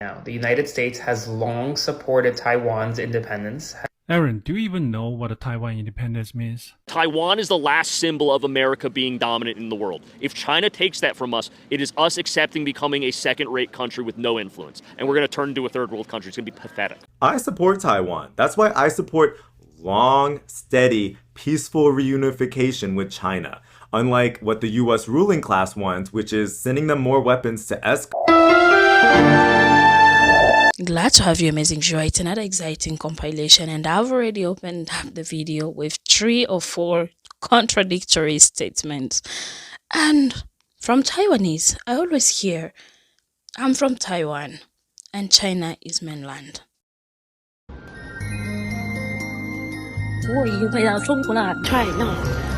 Now, the United States has long supported Taiwan's independence. Aaron, do you even know what a Taiwan independence means? Taiwan is the last symbol of America being dominant in the world. If China takes that from us, it is us accepting becoming a second-rate country with no influence. And we're going to turn into a third-world country. It's going to be pathetic. I support Taiwan. That's why I support long, steady, peaceful reunification with China. Unlike what the US ruling class wants, which is sending them more weapons to Glad to have you, amazing viewer. It's another exciting compilation, and I've already opened up the video with 3 or 4 contradictory statements. And from Taiwanese, I always hear, I'm from Taiwan and China is mainland.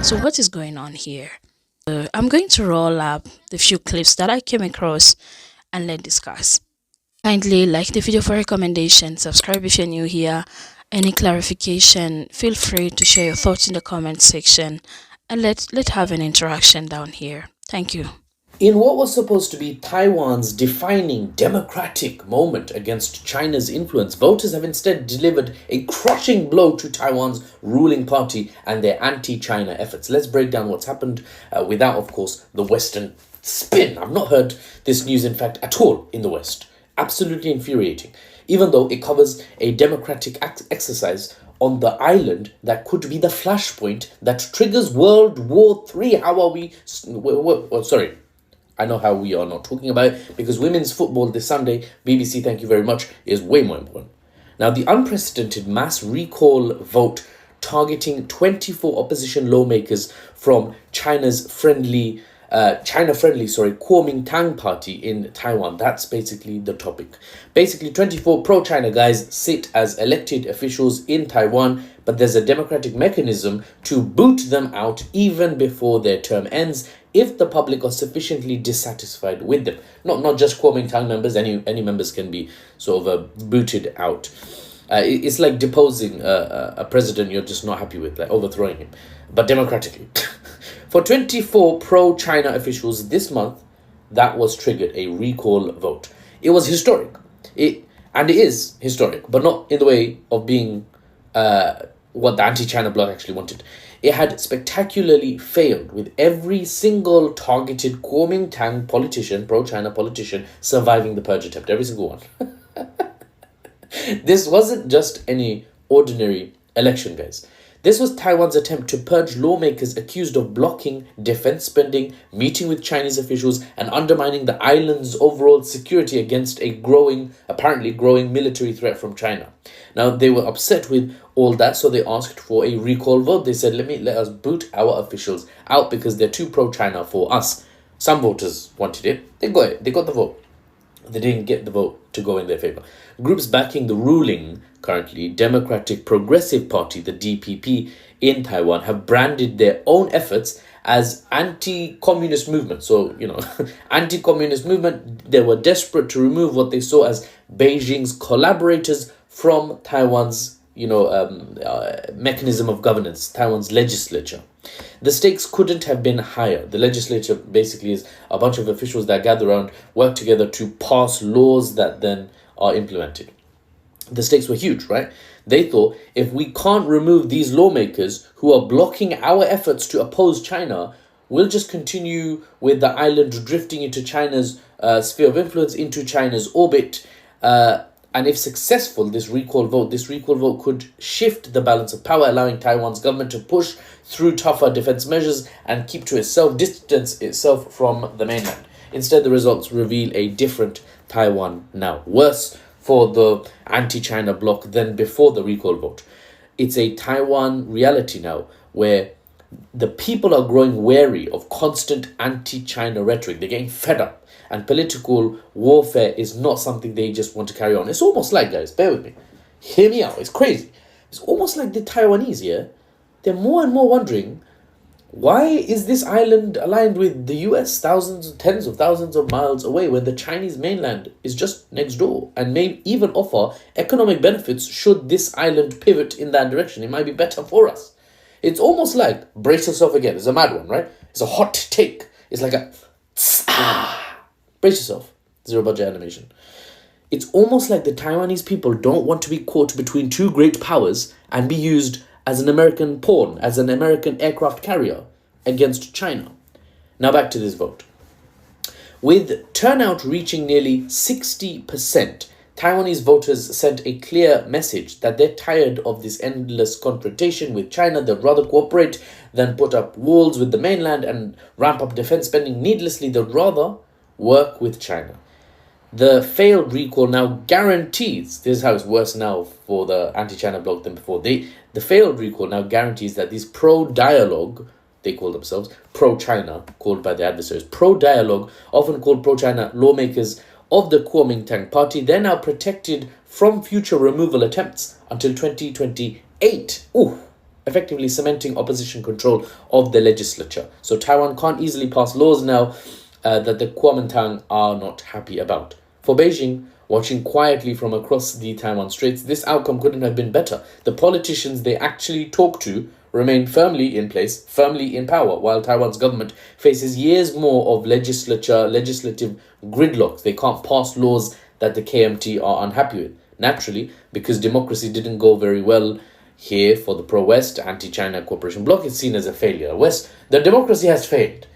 So what is going on here? I'm going to roll up the few clips that I came across and let's discuss. Kindly like the video for recommendation, subscribe if you're new here. Any clarification, feel free to share your thoughts in the comment section, and let's have an interaction down here. Thank you. In what was supposed to be Taiwan's defining democratic moment against China's influence, voters have instead delivered a crushing blow to Taiwan's ruling party and their anti-China efforts. Let's break down what's happened without, of course, the Western spin. I've not heard this news, in fact, at all in the West. Absolutely infuriating, even though it covers a democratic exercise on the island that could be the flashpoint that triggers World War III. How are we? Sorry, I know how we are not talking about it, because women's football this Sunday, BBC, thank you very much, is way more important. Now, the unprecedented mass recall vote targeting 24 opposition lawmakers from China-friendly Kuomintang party in Taiwan. That's basically the topic. Basically, 24 pro-China guys sit as elected officials in Taiwan, but there's a democratic mechanism to boot them out even before their term ends if the public are sufficiently dissatisfied with them. Not just Kuomintang members, any members can be sort of booted out. It's like deposing a president you're just not happy with, like overthrowing him, but democratically. For 24 pro-China officials this month, that was triggered a recall vote. It was historic. It is historic, but not in the way of being what the anti-China bloc actually wanted. It had spectacularly failed, with every single targeted Kuomintang politician, pro-China politician, surviving the purge attempt. Every single one. This wasn't just any ordinary election, guys. This was Taiwan's attempt to purge lawmakers accused of blocking defense spending, meeting with Chinese officials, and undermining the island's overall security against a apparently growing military threat from China. Now, they were upset with all that, so they asked for a recall vote. They said, let us boot our officials out because they're too pro-China for us. Some voters wanted it. They got it. They got the vote. They didn't get the vote to go in their favor. Groups backing the ruling, currently Democratic Progressive Party, the DPP, in Taiwan have branded their own efforts as anti-communist movement. So, anti-communist movement. They were desperate to remove what they saw as Beijing's collaborators from Taiwan's, mechanism of governance, Taiwan's legislature. The stakes couldn't have been higher. The legislature basically is a bunch of officials that gather around, work together to pass laws that then are implemented. The stakes were huge, right? They thought, if we can't remove these lawmakers who are blocking our efforts to oppose China, we'll just continue with the island drifting into China's sphere of influence, into China's orbit. And if successful, this recall vote could shift the balance of power, allowing Taiwan's government to push through tougher defense measures and keep to itself, distance itself from the mainland. Instead, the results reveal a different Taiwan now. Worse for the anti-China bloc than before the recall vote. It's a Taiwan reality now where the people are growing wary of constant anti-China rhetoric. They're getting fed up. And political warfare is not something they just want to carry on. It's almost like, guys, bear with me. Hear me out. It's crazy. It's almost like the Taiwanese, yeah? They're more and more wondering, why is this island aligned with the US tens of thousands of miles away when the Chinese mainland is just next door and may even offer economic benefits should this island pivot in that direction? It might be better for us. It's almost like, brace yourself again. It's a mad one, right? It's a hot take. It's like a... Brace yourself. Zero budget animation. It's almost like the Taiwanese people don't want to be caught between two great powers and be used as an American pawn, as an American aircraft carrier against China. Now back to this vote. With turnout reaching nearly 60%, Taiwanese voters sent a clear message that they're tired of this endless confrontation with China. They'd rather cooperate than put up walls with the mainland and ramp up defense spending needlessly. They'd rather work with China. The failed recall now guarantees, this is how it's worse now for the anti-China bloc than before. The failed recall now guarantees that these pro-dialogue, they call themselves, pro-China, called by the adversaries, pro-dialogue, often called pro-China lawmakers of the Kuomintang party, they're now protected from future removal attempts until 2028. Effectively cementing opposition control of the legislature. So Taiwan can't easily pass laws now that the Kuomintang are not happy about. For Beijing, watching quietly from across the Taiwan Straits, this outcome couldn't have been better. The politicians they actually talk to remain firmly in place, firmly in power, while Taiwan's government faces years more of legislative gridlock. They can't pass laws that the KMT are unhappy with. Naturally, because democracy didn't go very well here for the pro-West, anti-China cooperation bloc, it's seen as a failure. The democracy has failed.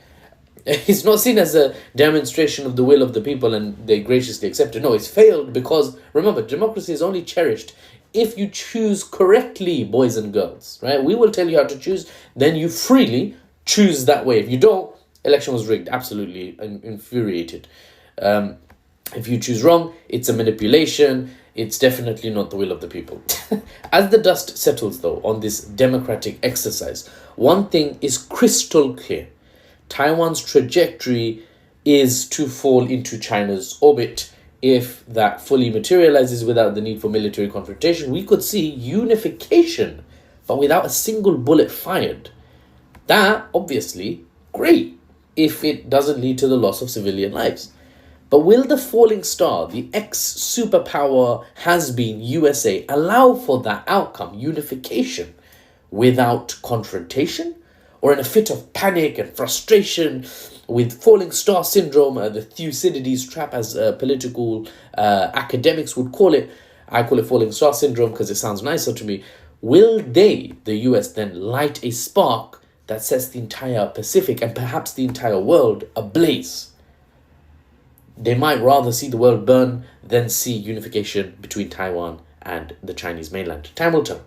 It's not seen as a demonstration of the will of the people and they graciously accept it. No, it's failed because, remember, democracy is only cherished if you choose correctly, boys and girls, right? We will tell you how to choose, then you freely choose that way. If you don't, election was rigged, absolutely infuriated. If you choose wrong, it's a manipulation. It's definitely not the will of the people. As the dust settles, though, on this democratic exercise, one thing is crystal clear. Taiwan's trajectory is to fall into China's orbit. If that fully materializes without the need for military confrontation, we could see unification, but without a single bullet fired. That, obviously, great, if it doesn't lead to the loss of civilian lives. But will the falling star, the ex-superpower has-been USA, allow for that outcome, unification, without confrontation? Or in a fit of panic and frustration with falling star syndrome, the Thucydides trap as political academics would call it. I call it falling star syndrome because it sounds nicer to me. Will they, the US, then light a spark that sets the entire Pacific and perhaps the entire world ablaze? They might rather see the world burn than see unification between Taiwan and the Chinese mainland. Time will tell.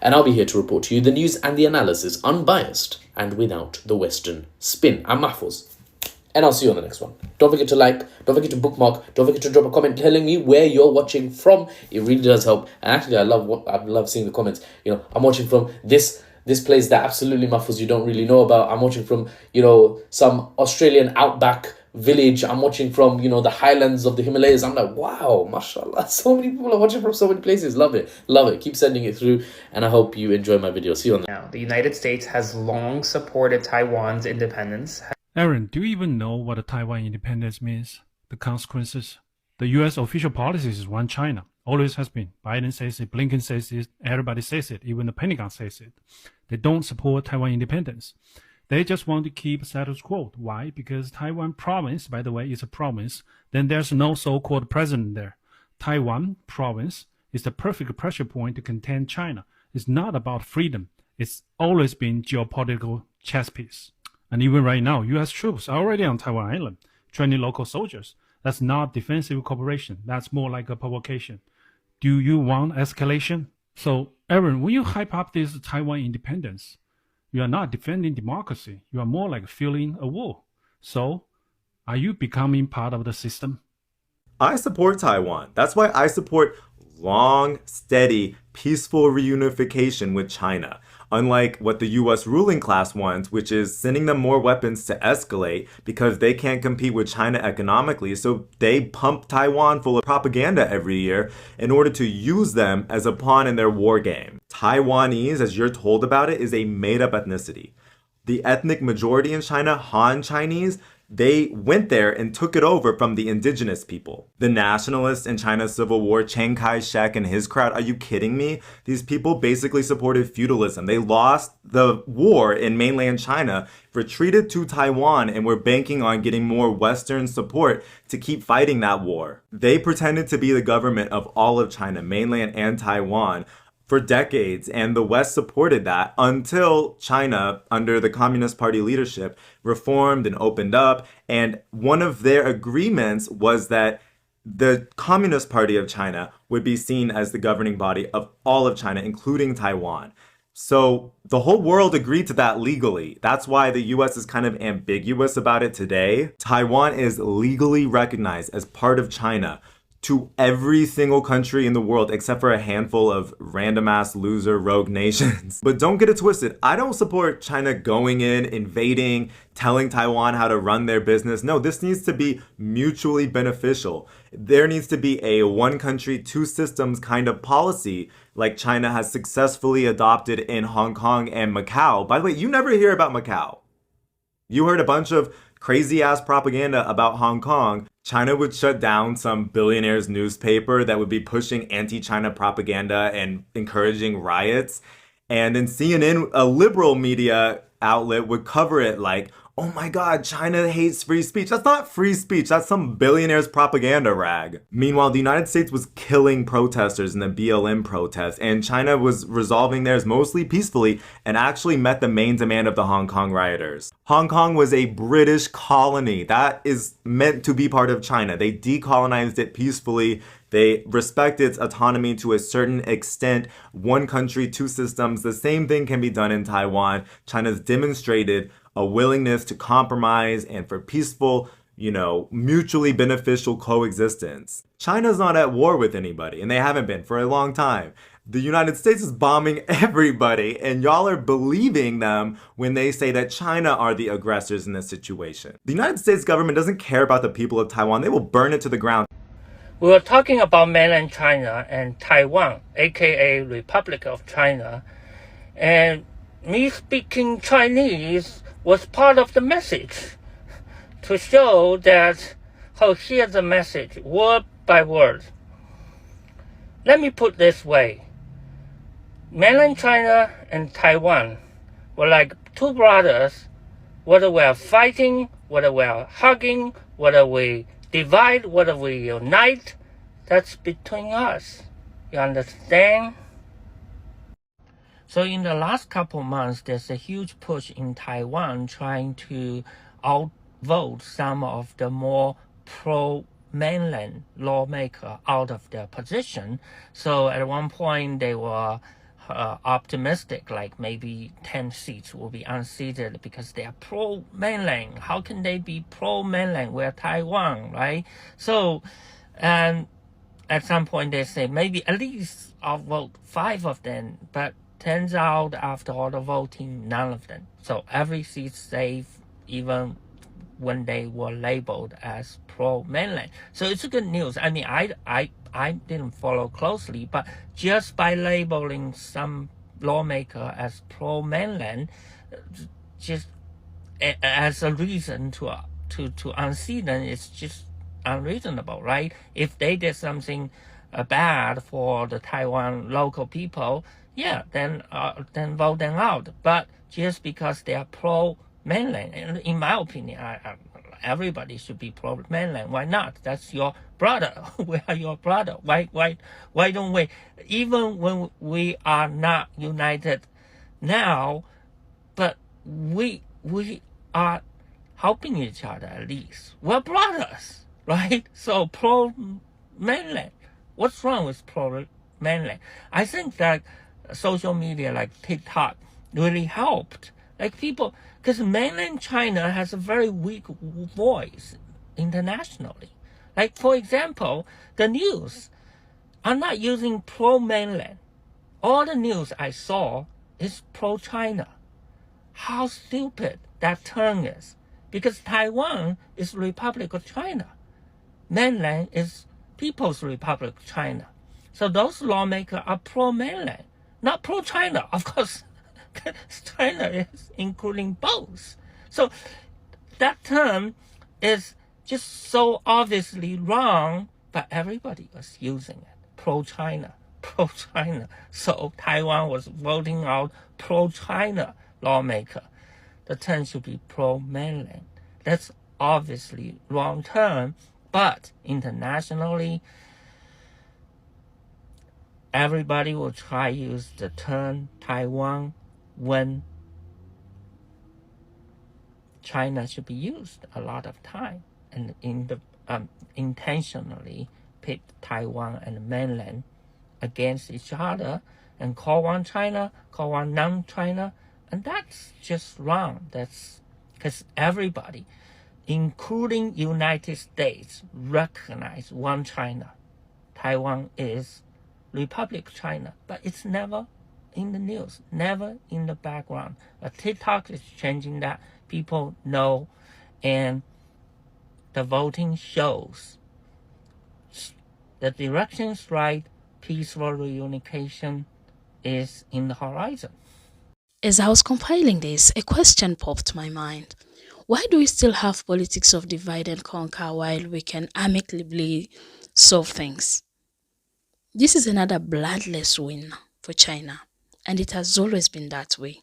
And I'll be here to report to you the news and the analysis, unbiased and without the Western spin. I'm Mahfouz, and I'll see you on the next one. Don't forget to like, don't forget to bookmark, don't forget to drop a comment telling me where you're watching from. It really does help. And actually, I love seeing the comments. You know, I'm watching from this place that absolutely Mahfouz you don't really know about. I'm watching from, you know, some Australian outback village. I'm watching from, you know, the highlands of the Himalayas. I'm like, wow, mashallah, so many people are watching from so many places. Love it, keep sending it through, and I hope you enjoy my video. See you on the Now, the United States has long supported Taiwan's independence. Aaron, do you even know what a Taiwan independence means? The consequences? The US official policy is one China. Always has been. Biden says it, Blinken says it, everybody says it, even the Pentagon says it. They don't support Taiwan independence. They just want to keep status quo. Why? Because Taiwan province, by the way, is a province. Then there's no so-called president there. Taiwan province is the perfect pressure point to contain China. It's not about freedom. It's always been geopolitical chess piece. And even right now, U.S. troops are already on Taiwan Island, training local soldiers. That's not defensive cooperation. That's more like a provocation. Do you want escalation? So, Aaron, when you hype up this Taiwan independence, you are not defending democracy. You are more like fueling a war. So, are you becoming part of the system? I support Taiwan. That's why I support long, steady, peaceful reunification with China. Unlike what the US ruling class wants, which is sending them more weapons to escalate because they can't compete with China economically, so they pump Taiwan full of propaganda every year in order to use them as a pawn in their war game. Taiwanese, as you're told about it, is a made-up ethnicity. The ethnic majority in China, Han Chinese, They went there and took it over from the indigenous people. The nationalists in China's civil war, Chiang Kai-shek and his crowd, are you kidding me? These people basically supported feudalism. They lost the war in mainland China, retreated to Taiwan, and were banking on getting more Western support to keep fighting that war. They pretended to be the government of all of China, mainland and Taiwan, for decades, and the West supported that until China, under the Communist Party leadership, reformed and opened up. And one of their agreements was that the Communist Party of China would be seen as the governing body of all of China, including Taiwan. So the whole world agreed to that legally. That's why the US is kind of ambiguous about it today. Taiwan is legally recognized as part of China to every single country in the world except for a handful of random ass loser rogue nations. But don't get it twisted. I don't support China going in, invading, telling Taiwan how to run their business. No, this needs to be mutually beneficial. There needs to be a one country, two systems kind of policy like China has successfully adopted in Hong Kong and Macau. By the way, you never hear about Macau. You heard a bunch of crazy ass propaganda about Hong Kong. China would shut down some billionaire's newspaper that would be pushing anti-China propaganda and encouraging riots. And then CNN, a liberal media outlet, would cover it like, oh my God, China hates free speech. That's not free speech. That's some billionaire's propaganda rag. Meanwhile, the United States was killing protesters in the BLM protests, and China was resolving theirs mostly peacefully and actually met the main demand of the Hong Kong rioters. Hong Kong was a British colony. That is meant to be part of China. They decolonized it peacefully. They respect its autonomy to a certain extent. One country, two systems. The same thing can be done in Taiwan. China's demonstrated a willingness to compromise and for peaceful, mutually beneficial coexistence. China's not at war with anybody, and they haven't been for a long time. The United States is bombing everybody, and y'all are believing them when they say that China are the aggressors in this situation. The United States government doesn't care about the people of Taiwan. They will burn it to the ground. We were talking about mainland China and Taiwan, aka Republic of China, and me speaking Chinese was part of the message to show that, here's the message, word by word. Let me put this way. Mainland China and Taiwan were like two brothers, whether we're fighting, whether we're hugging, whether we divide, whether we unite, that's between us. You understand? So in the last couple months, there's a huge push in Taiwan trying to outvote some of the more pro-mainland lawmakers out of their position. So at one point, they were optimistic, like maybe 10 seats will be unseated because they are pro-mainland. How can they be pro-mainland? We're Taiwan, right? So, and at some point, they say maybe at least I'll vote 5 of them, but turns out after all the voting, none of them. So every seat safe, even when they were labeled as pro-mainland. So it's good news. I mean, I didn't follow closely, but just by labeling some lawmaker as pro-mainland, just as a reason to unseat them, it's just unreasonable, right? If they did something bad for the Taiwan local people, yeah, then vote them out. But just because they are pro-mainland, in my opinion, everybody should be pro-mainland. Why not? That's your brother. We are your brother. Why don't we? Even when we are not united now, but we are helping each other at least. We're brothers, right? So pro-mainland. What's wrong with pro-mainland? I think that social media like TikTok really helped. Like people, because mainland China has a very weak voice internationally. Like, for example, the news are not using pro-mainland. All the news I saw is pro-China. How stupid that term is. Because Taiwan is Republic of China. Mainland is People's Republic of China. So those lawmakers are pro-mainland, not pro-China. Of course, China is including both. So that term is just so obviously wrong, but everybody was using it. Pro-China, pro-China. So Taiwan was voting out pro-China lawmaker. The term should be pro-mainland. That's obviously wrong term, but internationally, everybody will try to use the term Taiwan when China should be used a lot of time, and in the intentionally pit Taiwan and mainland against each other and call one China, call one non-China, and that's just wrong. That's because everybody, including United States, recognize one China. Taiwan is Republic China, but it's never in the news, never in the background. TikTok is changing that. People know, and the voting shows the direction's right. Peaceful reunification is in the horizon. As I was compiling this, a question popped to my mind. Why do we still have politics of divide and conquer while we can amicably solve things? This is another bloodless win for China, and it has always been that way.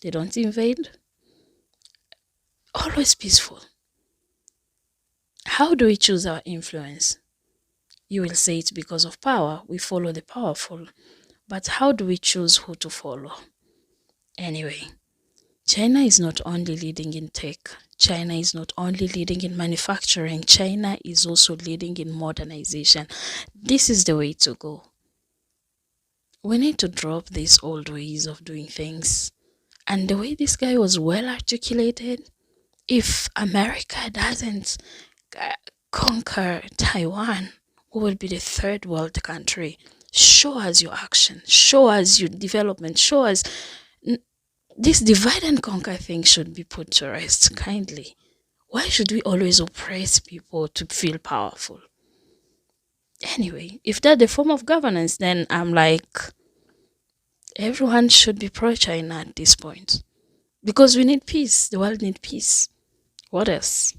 They don't invade, always peaceful. How do we choose our influence? You will say it's because of power. We follow the powerful. But how do we choose who to follow? Anyway, China is not only leading in tech. China is not only leading in manufacturing. China is also leading in modernization. This is the way to go. We need to drop these old ways of doing things. And the way this guy was well articulated, if America doesn't conquer Taiwan, we will be the third world country. Show us your action. Show us your development. Show us. This divide and conquer thing should be put to rest kindly. Why should we always oppress people to feel powerful? Anyway, if that's the form of governance, then I'm like, everyone should be pro-China at this point. Because we need peace. The world needs peace. What else?